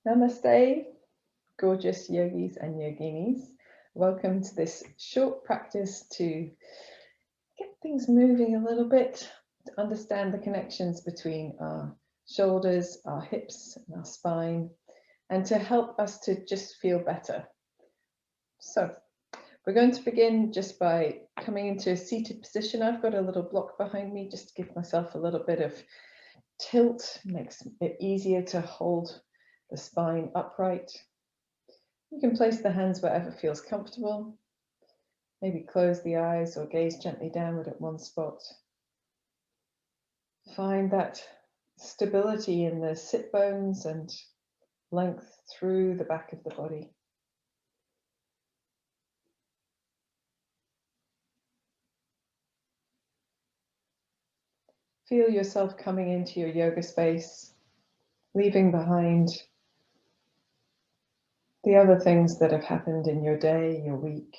Namaste, gorgeous yogis and yoginis. Welcome to this short practice to get things moving a little bit, to understand the connections between our shoulders, our hips, and our spine, and to help us to just feel better. So we're going to begin just by coming into a seated position. I've got a little block behind me just to give myself a little bit of tilt, makes it easier to hold the spine upright. You can place the hands wherever feels comfortable. Maybe close the eyes or gaze gently downward at one spot. Find that stability in the sit bones and length through the back of the body. Feel yourself coming into your yoga space, leaving behind the other things that have happened in your day, your week.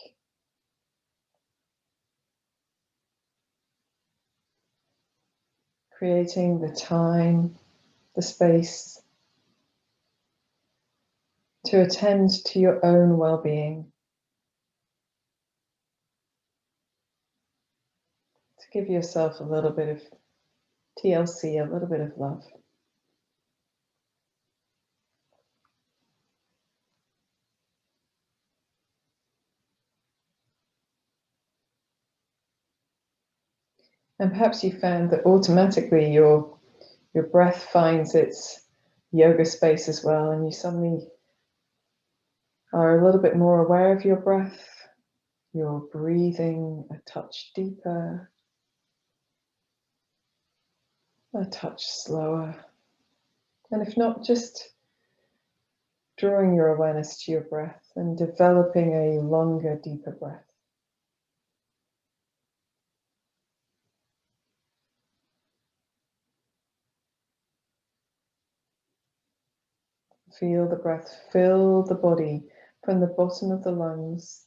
Creating the time, the space to attend to your own well-being. To give yourself a little bit of TLC, a little bit of love. And perhaps you found that automatically your breath finds its yoga space as well, and you suddenly are a little bit more aware of your breath. You're breathing a touch deeper, a touch slower. And if not, just drawing your awareness to your breath and developing a longer, deeper breath. Feel the breath fill the body from the bottom of the lungs,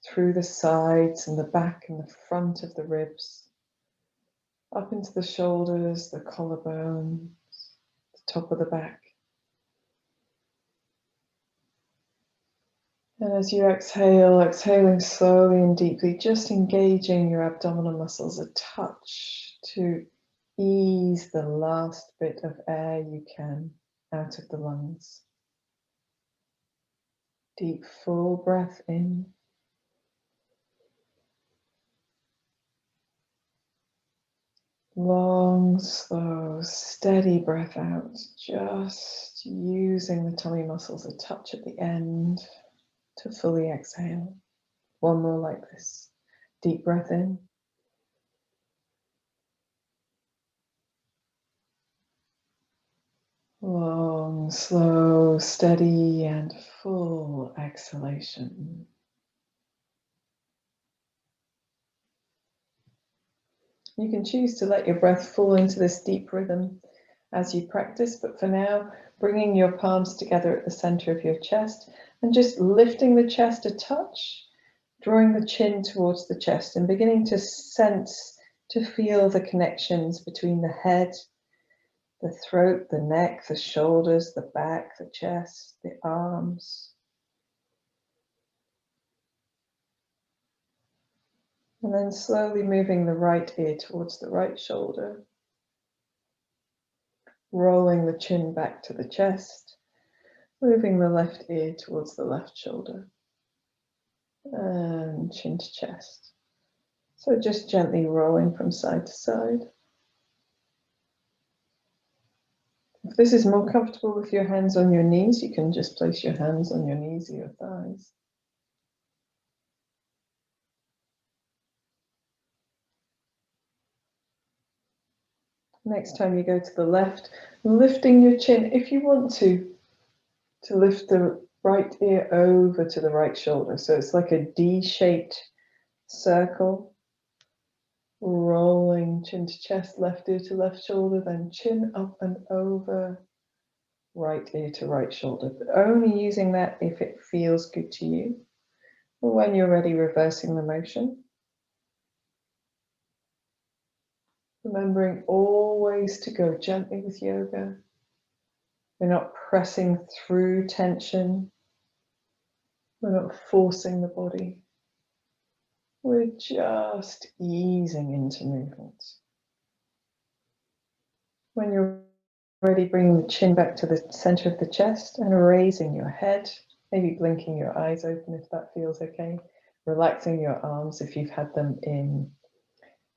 through the sides and the back and the front of the ribs, up into the shoulders, the collarbones, the top of the back. And as you exhale, exhaling slowly and deeply, just engaging your abdominal muscles a touch to ease the last bit of air you can out of the lungs. Deep, full breath in. Long, slow, steady breath out, just using the tummy muscles a touch at the end to fully exhale. One more like this. Deep breath in. Long, slow, steady, and full exhalation. You can choose to let your breath fall into this deep rhythm as you practice, but for now, bringing your palms together at the center of your chest and just lifting the chest a touch, drawing the chin towards the chest and beginning to sense, to feel the connections between the head, the throat, the neck, the shoulders, the back, the chest, the arms. And then slowly moving the right ear towards the right shoulder. Rolling the chin back to the chest. Moving the left ear towards the left shoulder. And chin to chest. So just gently rolling from side to side. If this is more comfortable with your hands on your knees, you can just place your hands on your knees or your thighs. Next time you go to the left, lifting your chin, if you want to lift the right ear over to the right shoulder. So it's like a D-shaped circle. Rolling chin to chest, left ear to left shoulder, then chin up and over, right ear to right shoulder. But only using that if it feels good to you. Or when you're ready, reversing the motion. Remembering always to go gently with yoga. We're not pressing through tension. We're not forcing the body. We're just easing into movement. When you're ready, bring the chin back to the center of the chest and raising your head, maybe blinking your eyes open if that feels okay. Relaxing your arms if you've had them in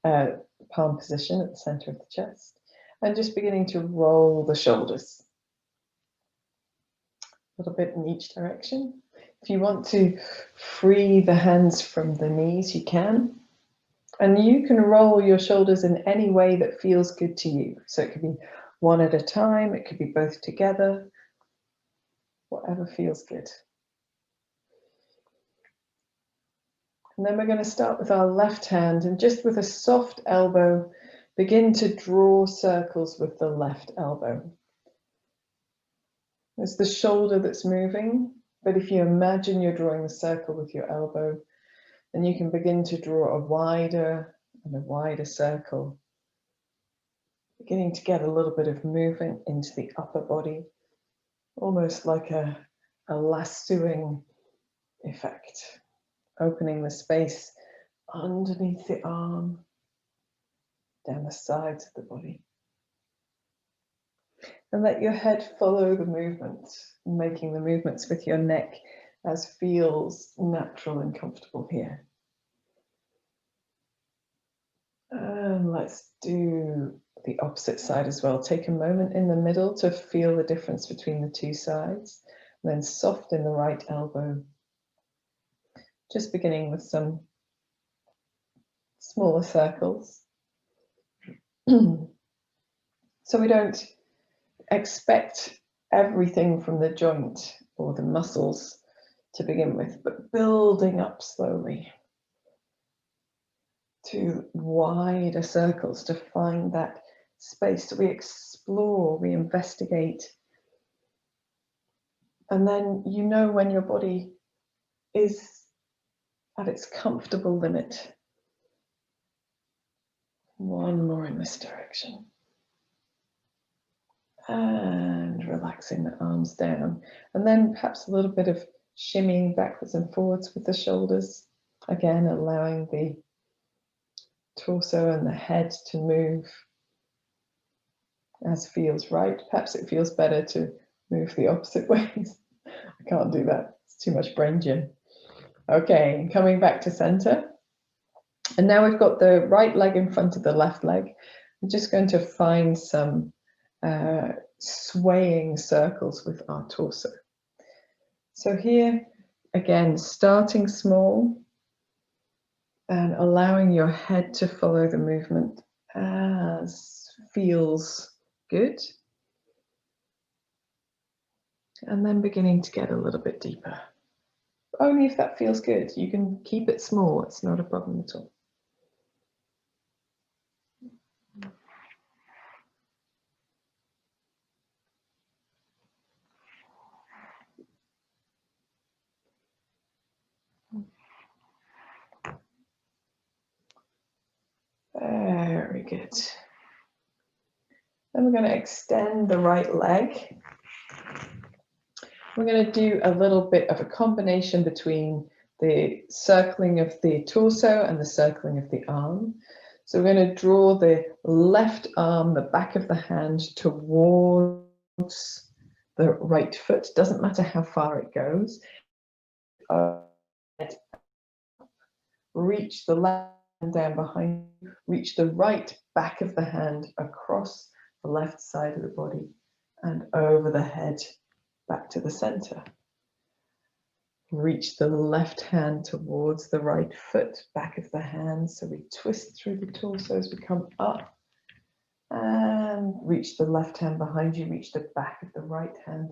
palm position at the center of the chest. And just beginning to roll the shoulders. A little bit in each direction. If you want to free the hands from the knees, you can. And you can roll your shoulders in any way that feels good to you. So it could be one at a time, it could be both together, whatever feels good. And then we're going to start with our left hand, and just with a soft elbow, begin to draw circles with the left elbow. It's the shoulder that's moving, but if you imagine you're drawing the circle with your elbow, then you can begin to draw a wider and a wider circle, beginning to get a little bit of movement into the upper body, almost like a lassoing effect, opening the space underneath the arm, down the sides of the body. And let your head follow the movements, making the movements with your neck as feels natural and comfortable here. And let's do the opposite side as well. Take a moment in the middle to feel the difference between the two sides, and then soften the right elbow. Just beginning with some smaller circles. So we don't expect everything from the joint or the muscles to begin with, but building up slowly to wider circles to find that space. So we explore, we investigate, and then you know when your body is at its comfortable limit. One more in this direction. And relaxing the arms down. And then perhaps a little bit of shimmying backwards and forwards with the shoulders. Again, allowing the torso and the head to move as feels right. Perhaps it feels better to move the opposite ways. I can't do that. It's too much brain gym. Okay, coming back to center. And now we've got the right leg in front of the left leg. I'm just going to find some swaying circles with our torso. So here, again, starting small and allowing your head to follow the movement as feels good. And then beginning to get a little bit deeper. Only if that feels good. You can keep it small, it's not a problem at all. Very good. Then we're going to extend the right leg. We're going to do a little bit of a combination between the circling of the torso and the circling of the arm. So we're going to draw the left arm, the back of the hand, towards the right foot. Doesn't matter how far it goes. Reach the left hand down behind you. Reach the right back of the hand across the left side of the body and over the head back to the center. Reach the left hand towards the right foot, back of the hand. So we twist through the torso as we come up. And reach the left hand behind you. Reach the back of the right hand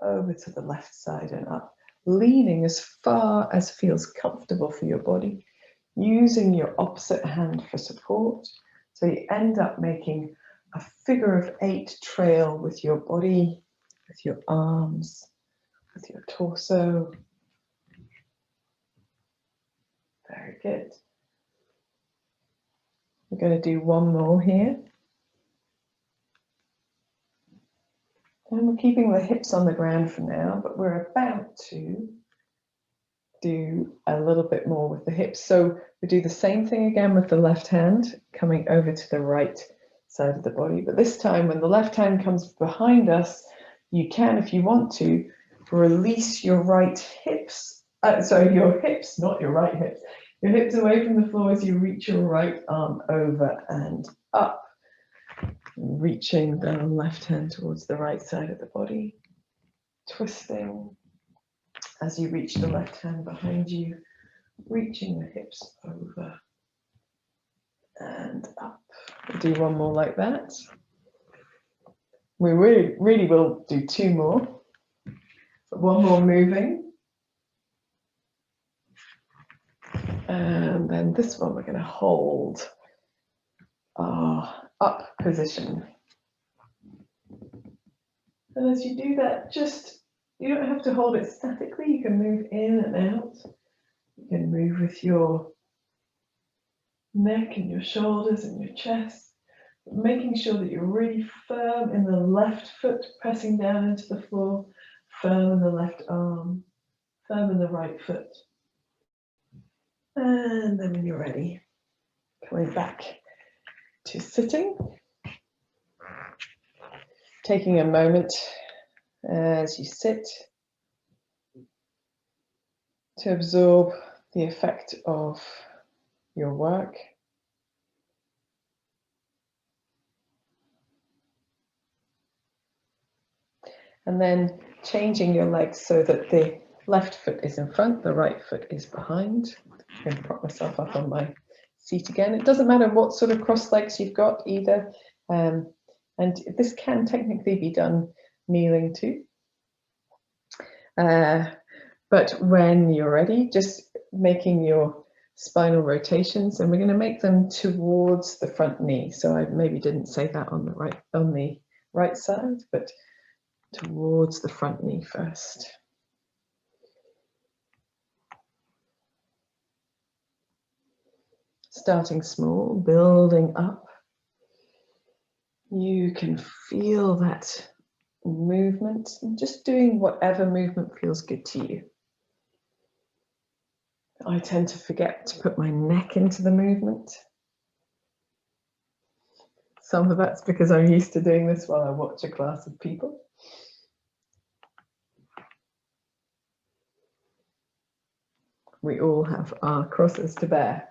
over to the left side and up. Leaning as far as feels comfortable for your body. Using your opposite hand for support. So you end up making a figure of 8 trail with your body, with your arms, with your torso. Very good. We're going to do one more here. And we're keeping the hips on the ground for now, but we're about to do a little bit more with the hips. So we do the same thing again with the left hand, coming over to the right side of the body. But this time, when the left hand comes behind us, you can, if you want to, release your right hips. Sorry, your hips, not your right hips. Your hips away from the floor as you reach your right arm over and up, reaching the left hand towards the right side of the body, twisting as you reach the left hand behind you, reaching the hips over and up. We'll do one more like that. We really will do two more. But one more moving. And then this one we're going to hold our up position. And as you do that, you don't have to hold it statically. You can move in and out. You can move with your neck and your shoulders and your chest, making sure that you're really firm in the left foot, pressing down into the floor, firm in the left arm, firm in the right foot. And then when you're ready, coming back to sitting, taking a moment as you sit to absorb the effect of your work. And then changing your legs so that the left foot is in front, the right foot is behind. I'm going to prop myself up on my seat again. It doesn't matter what sort of cross legs you've got either. And this can technically be done kneeling too. But when you're ready, just making your spinal rotations, and we're going to make them towards the front knee. So I maybe didn't say that on the right side, but towards the front knee first. Starting small, building up. You can feel that movement and just doing whatever movement feels good to you. I tend to forget to put my neck into the movement. Some of that's because I'm used to doing this while I watch a class of people. We all have our crosses to bear.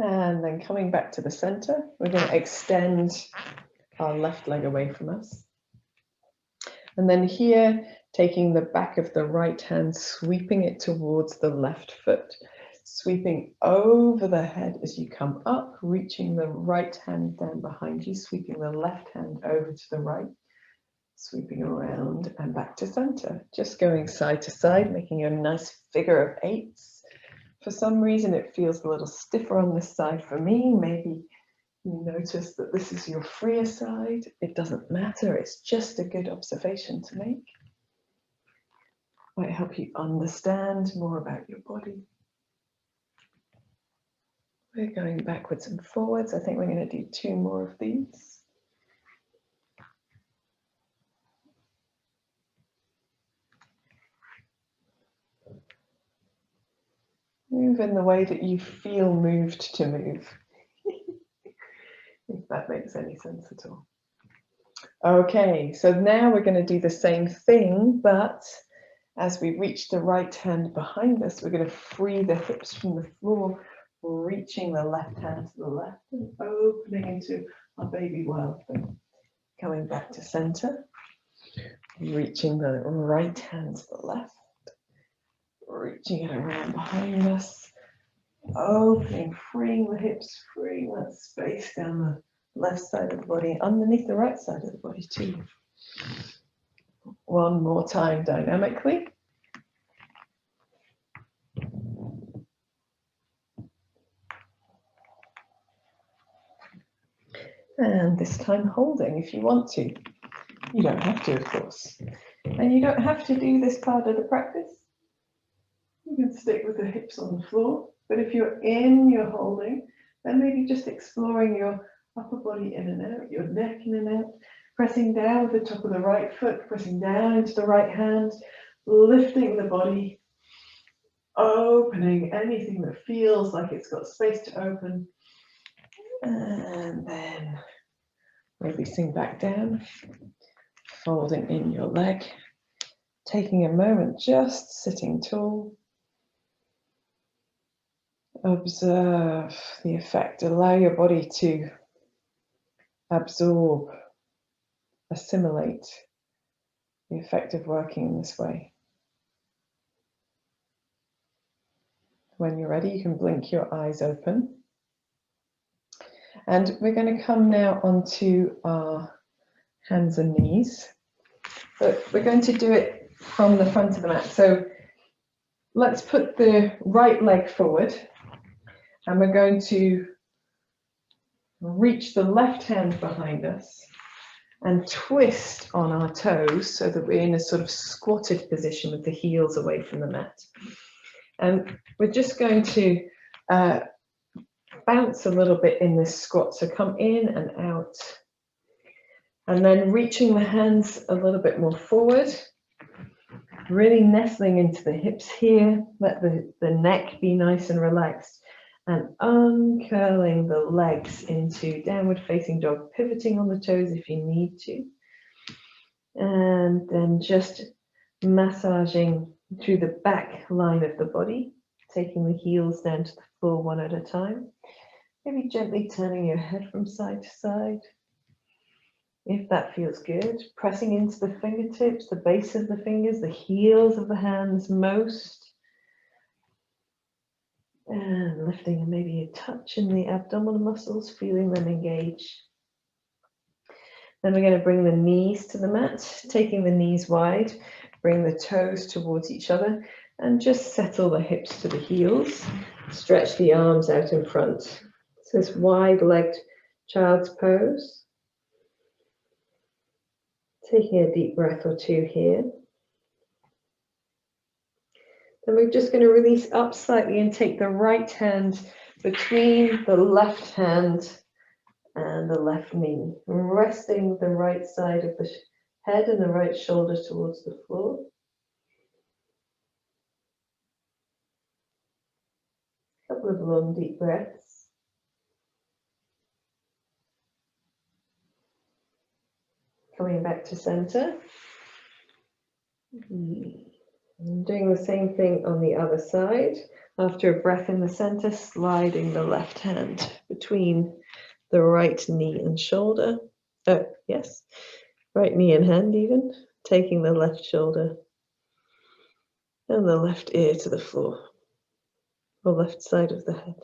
And then coming back to the center, we're going to extend our left leg away from us. And then here, taking the back of the right hand, sweeping it towards the left foot, sweeping over the head as you come up, reaching the right hand down behind you, sweeping the left hand over to the right, sweeping around and back to center. Just going side to side, making a nice figure of eights. For some reason, it feels a little stiffer on this side for me. Maybe you notice that this is your freer side. It doesn't matter. It's just a good observation to make. Might help you understand more about your body. We're going backwards and forwards. I think we're going to do two more of these. Move in the way that you feel moved to move. If that makes any sense at all. Okay, so now we're going to do the same thing, but as we reach the right hand behind us, we're going to free the hips from the floor, reaching the left hand to the left and opening into our baby wild thing. Coming back to center, reaching the right hand to the left, reaching it around behind us, opening, freeing the hips, freeing that space down the left side of the body, underneath the right side of the body too. One more time dynamically. And this time holding if you want to. You don't have to, of course. And you don't have to do this part of the practice. You can stick with the hips on the floor, but if you're in your holding, Then maybe just exploring your upper body in and out, your neck in and out, pressing down with the top of the right foot, pressing down into the right hand, lifting the body, opening anything that feels like it's got space to open. And then releasing back down, folding in your leg, taking a moment just sitting tall. Observe the effect. Allow your body to absorb, assimilate the effect of working in this way. When you're ready, you can blink your eyes open. And we're going to come now onto our hands and knees. But we're going to do it from the front of the mat. So let's put the right leg forward. And we're going to reach the left hand behind us and twist on our toes so that we're in a sort of squatted position with the heels away from the mat. And we're just going to bounce a little bit in this squat. So come in and out. And then reaching the hands a little bit more forward. Really nestling into the hips here. Let the neck be nice and relaxed. And uncurling the legs into downward facing dog, pivoting on the toes if you need to. And then just massaging through the back line of the body, taking the heels down to the floor one at a time. Maybe gently turning your head from side to side. If that feels good, pressing into the fingertips, the base of the fingers, the heels of the hands most. And lifting maybe a touch in the abdominal muscles, feeling them engage. Then we're going to bring the knees to the mat, taking the knees wide, bring the toes towards each other, and just settle the hips to the heels. Stretch the arms out in front. So this wide-legged child's pose. Taking a deep breath or two here. Then we're just going to release up slightly and take the right hand between the left hand and the left knee, resting the right side of the head and the right shoulder towards the floor. A couple of long deep breaths. Coming back to center. And doing the same thing on the other side. After a breath in the center, sliding the left hand between the right knee and shoulder. Yes, right knee and hand even. Taking the left shoulder and the left ear to the floor, or left side of the head.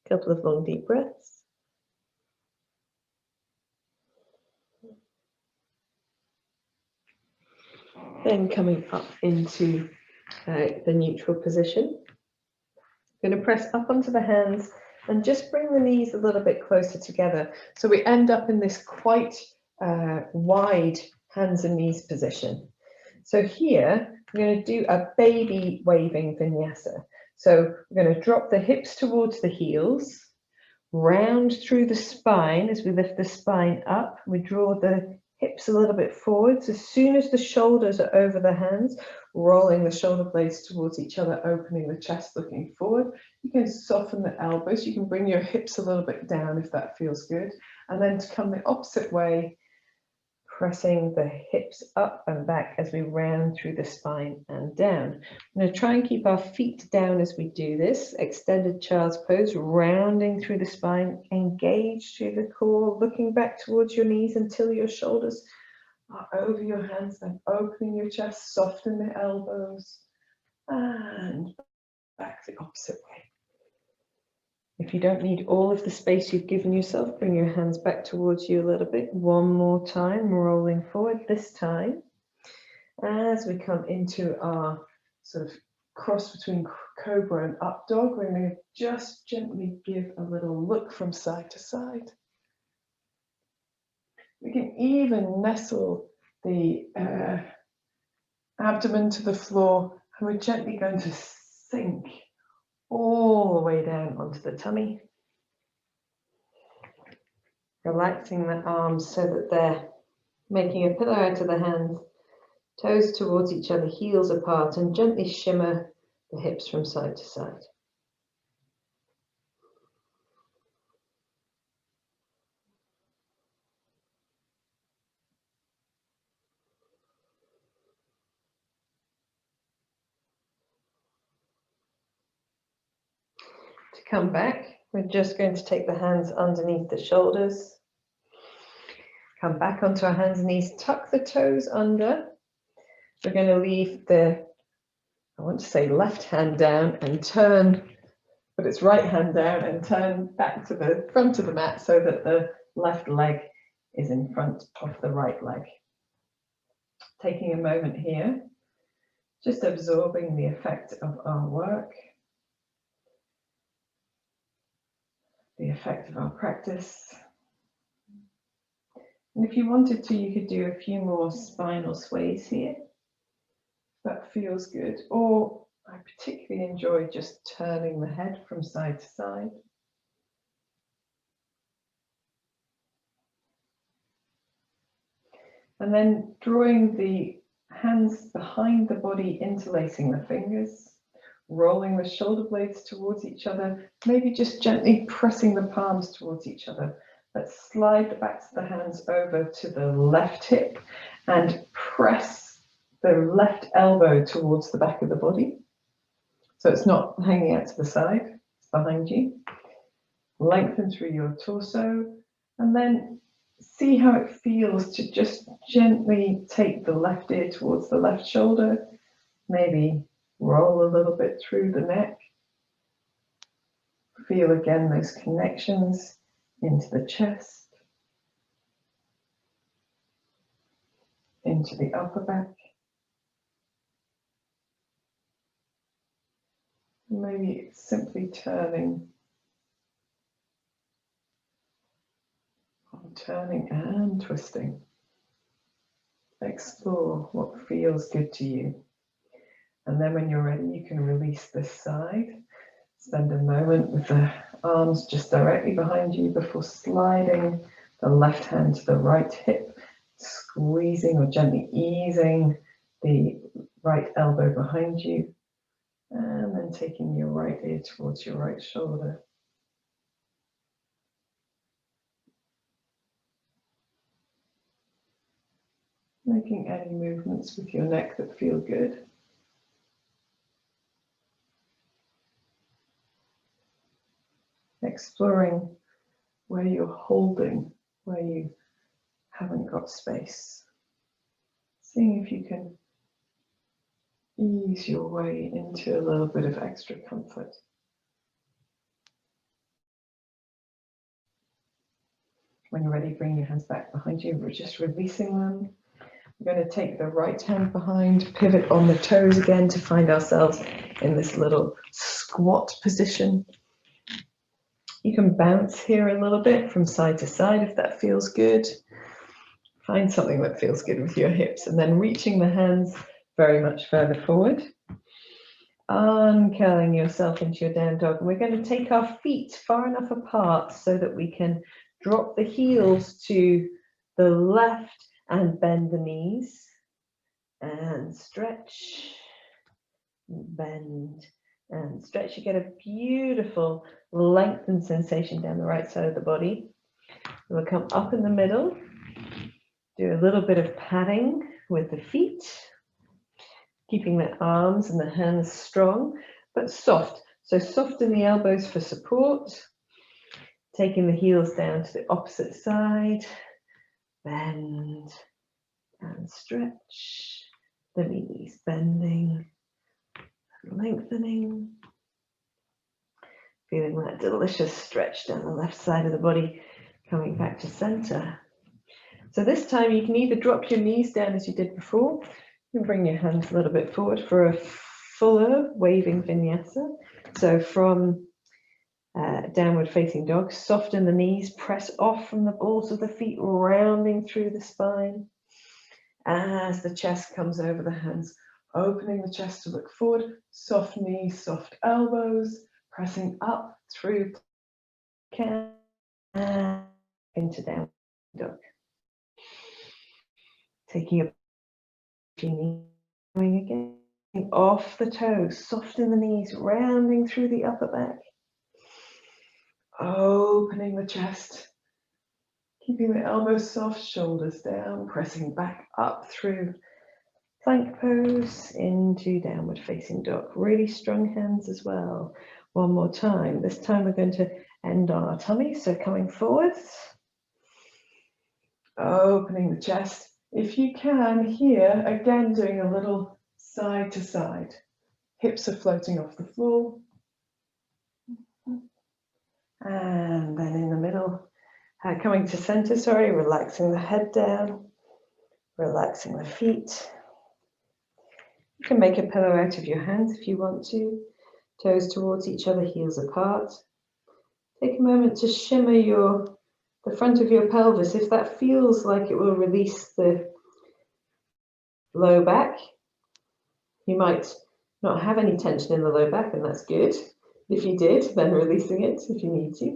A couple of long deep breaths. Then coming up into the neutral position. I'm going to press up onto the hands and just bring the knees a little bit closer together. So we end up in this quite wide hands and knees position. So here, we're going to do a baby waving vinyasa. So we're going to drop the hips towards the heels, round through the spine as we lift the spine up. We draw the hips a little bit forwards. As soon as the shoulders are over the hands, rolling the shoulder blades towards each other, opening the chest, looking forward. You can soften the elbows. You can bring your hips a little bit down if that feels good. And then to come the opposite way, pressing the hips up and back as we round through the spine and down. I'm going to try and keep our feet down as we do this. Extended child's pose, rounding through the spine, engage through the core, looking back towards your knees until your shoulders are over your hands, then opening your chest, soften the elbows, and back the opposite way. If you don't need all of the space you've given yourself, bring your hands back towards you a little bit. One more time, rolling forward this time. As we come into our sort of cross between cobra and up dog, we're going to just gently give a little look from side to side. We can even nestle the abdomen to the floor, and we're gently going to sink all the way down onto the tummy. Relaxing the arms so that they're making a pillow out of the hands, toes towards each other, heels apart, and gently shimmer the hips from side to side. To come back, we're just going to take the hands underneath the shoulders. Come back onto our hands and knees, tuck the toes under. We're going to leave the, I want to say left hand down and turn, but it's right hand down and turn back to the front of the mat so that the left leg is in front of the right leg. Taking a moment here, just absorbing the effect of our work, the effect of our practice. And if you wanted to, you could do a few more spinal sways here. That feels good. Or I particularly enjoy just turning the head from side to side. And then drawing the hands behind the body, interlacing the fingers, rolling the shoulder blades towards each other, maybe just gently pressing the palms towards each other. Let's slide the backs of the hands over to the left hip and press the left elbow towards the back of the body. So it's not hanging out to the side, it's behind you. Lengthen through your torso and then see how it feels to just gently take the left ear towards the left shoulder, maybe roll a little bit through the neck. Feel again those connections into the chest, into the upper back. Maybe simply turning and twisting. Explore what feels good to you. And then when you're ready, you can release this side. Spend a moment with the arms just directly behind you before sliding the left hand to the right hip, squeezing or gently easing the right elbow behind you, and then taking your right ear towards your right shoulder. Making any movements with your neck that feel good. Exploring where you're holding, where you haven't got space. Seeing if you can ease your way into a little bit of extra comfort. When you're ready, bring your hands back behind you. We're just releasing them. We're going to take the right hand behind, pivot on the toes again to find ourselves in this little squat position. You can bounce here a little bit from side to side if that feels good. Find something that feels good with your hips and then reaching the hands very much further forward. Uncurling yourself into your down dog. And we're going to take our feet far enough apart so that we can drop the heels to the left and bend the knees. And stretch, bend, and stretch. You get a beautiful lengthened sensation down the right side of the body. We'll come up in the middle, do a little bit of padding with the feet, keeping the arms and the hands strong, but soft. So soften the elbows for support, taking the heels down to the opposite side, bend and stretch, the knees bending, lengthening, feeling that delicious stretch down the left side of the body, coming back to center. So this time you can either drop your knees down as you did before, you can bring your hands a little bit forward for a fuller waving vinyasa. So from downward facing dog, soften the knees, press off from the balls of the feet, rounding through the spine. As the chest comes over the hands, opening the chest to look forward, soft knees, soft elbows, pressing up through into downward dog. Taking a going again, off the toes, soften the knees, rounding through the upper back. Opening the chest, keeping the elbows soft, shoulders down, pressing back up through plank pose into downward facing dog. Really strong hands as well. One more time. This time we're going to end on our tummy, so coming forwards, opening the chest. If you can, here, again doing a little side to side. Hips are floating off the floor. And then in the middle, coming to center, sorry, relaxing the head down, relaxing the feet. You can make a pillow out of your hands if you want to. Toes towards each other, heels apart. Take a moment to shimmer the front of your pelvis. If that feels like it will release the low back, you might not have any tension in the low back, and that's good. If you did, then releasing it if you need to.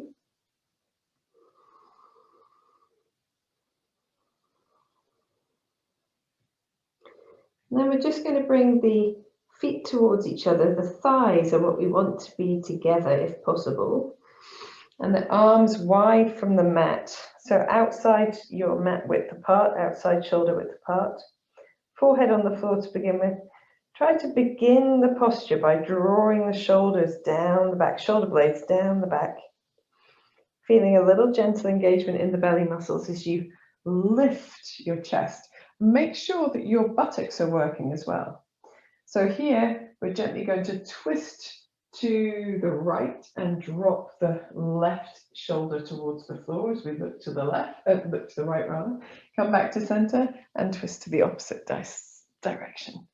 And then we're just going to bring the feet towards each other. The thighs are what we want to be together if possible. And the arms wide from the mat. So outside your mat width apart, outside shoulder width apart. Forehead on the floor to begin with. Try to begin the posture by drawing the shoulders down the back, shoulder blades down the back. Feeling a little gentle engagement in the belly muscles as you lift your chest. Make sure that your buttocks are working as well. So here, we're gently going to twist to the right and drop the left shoulder towards the floor as we look to the left, look to the right rather. Come back to center and twist to the opposite direction.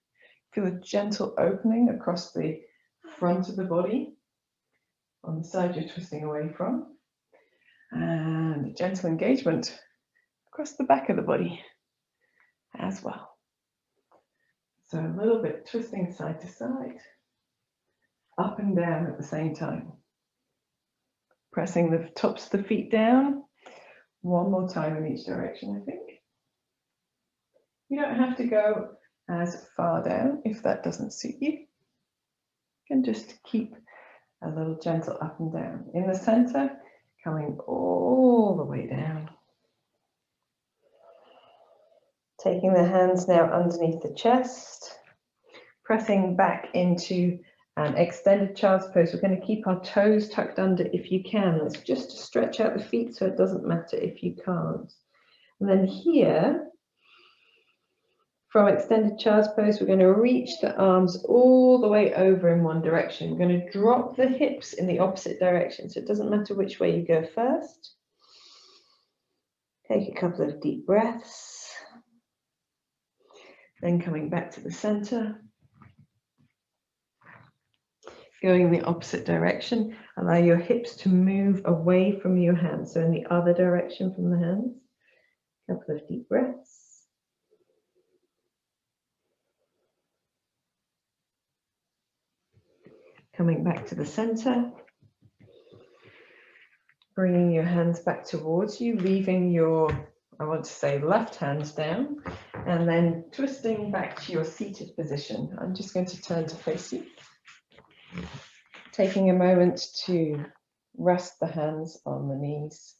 Feel a gentle opening across the front of the body on the side you're twisting away from, and a gentle engagement across the back of the body as well. So a little bit twisting side to side, up and down at the same time. Pressing the tops of the feet down, one more time in each direction, I think. You don't have to go as far down if that doesn't suit you. You can just keep a little gentle up and down. In the center, coming all the way down. Taking the hands now underneath the chest, pressing back into an extended child's pose. We're going to keep our toes tucked under if you can. That's just to stretch out the feet, so it doesn't matter if you can't. And then here, from extended child's pose, we're going to reach the arms all the way over in one direction. We're going to drop the hips in the opposite direction, so it doesn't matter which way you go first. Take a couple of deep breaths. Then coming back to the center. Going in the opposite direction. Allow your hips to move away from your hands, so in the other direction from the hands. A couple of deep breaths. Coming back to the center. Bringing your hands back towards you, leaving your, I want to say, left hand down, and then twisting back to your seated position. I'm just going to turn to face you. Taking a moment to rest the hands on the knees.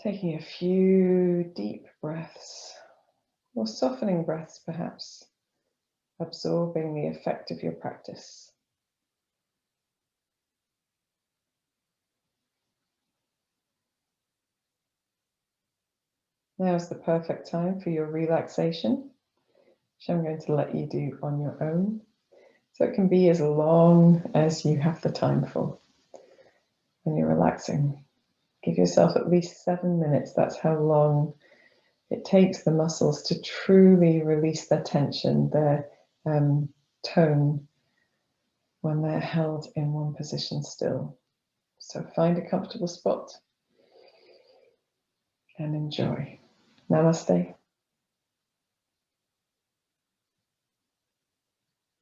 Taking a few deep breaths, or softening breaths perhaps, absorbing the effect of your practice. Now is the perfect time for your relaxation, which I'm going to let you do on your own. So it can be as long as you have the time for when you're relaxing. Give yourself at least 7 minutes. That's how long it takes the muscles to truly release their tension, their tone, when they're held in one position still. So find a comfortable spot and enjoy. Namaste.